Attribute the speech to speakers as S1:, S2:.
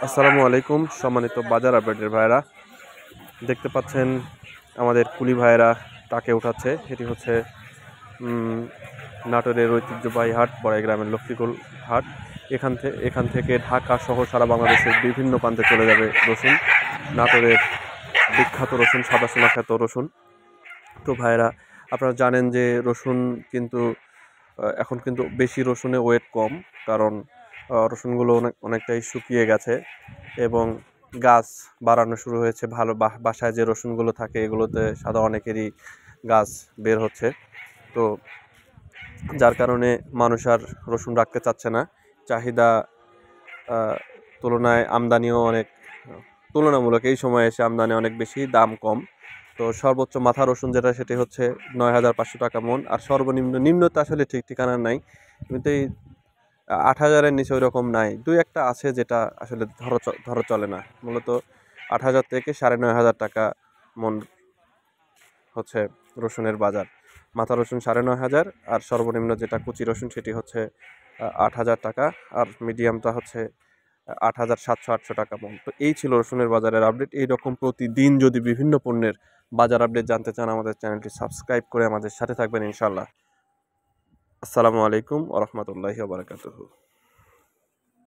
S1: আসসালামু আলাইকুম সম্মানিত বাজার আপডেটের ভাইরা, দেখতে পাচ্ছেন আমাদের কুলি ভাইরা টাকে উঠাচ্ছে। এটি হচ্ছে নাটোরের ঐতিহ্যবাহী হাট বড়াই গ্রামের লক্ষ্মীকুল হাট। এখান থেকে ঢাকা সহ সারা বাংলাদেশের বিভিন্ন প্রান্তে চলে যাবে রসুন। নাটোরের বিখ্যাত রসুন, সাদা সোনা খ্যাত রসুন। তো ভাইরা, আপনারা জানেন যে রসুন কিন্তু এখন কিন্তু বেশি রসুনে ওয়েট কম, কারণ রসুনগুলো অনেকটাই শুকিয়ে গেছে এবং গাছ বাড়ানো শুরু হয়েছে। ভালো বাসায় যে রসুনগুলো থাকে এগুলোতে সাদা অনেকেরই গাছ বের হচ্ছে। তো যার কারণে মানুষ আর রসুন রাখতে চাচ্ছে না। চাহিদা তুলনায় আমদানিও অনেক, তুলনামূলক এই সময়ে এসে আমদানি অনেক বেশি, দাম কম। তো সর্বোচ্চ মাথা রসুন যেটা, সেটি হচ্ছে ৯,৫০০ টাকা মন। আর নিম্ন তো আসলে ঠিক ঠিকানা নাই, কিন্তু এই ৮,০০০-এর নিচে ওই রকম নাই। দুই একটা আছে যেটা আসলে ধরো চলে না। মূলত ৮,০০০ থেকে ৯,৫০০ টাকা মন হচ্ছে রসুনের বাজার। মাথা রসুন ৯,৫০০, আর সর্বনিম্ন যেটা কুচি রসুন সেটি হচ্ছে ৮,০০০ টাকা, আর মিডিয়ামটা হচ্ছে ৮,৭০০-৮০০ টাকা মন। তো এই ছিল রসুনের বাজারের আপডেট। এইরকম প্রতিদিন যদি বিভিন্ন পণ্যের বাজার আপডেট জানতে চান, আমাদের চ্যানেলটি সাবস্ক্রাইব করে আমাদের সাথে থাকবেন ইনশাল্লাহ। আসসালামু আলাইকুম ওয়া রাহমাতুল্লাহি ওয়া বারাকাতুহু।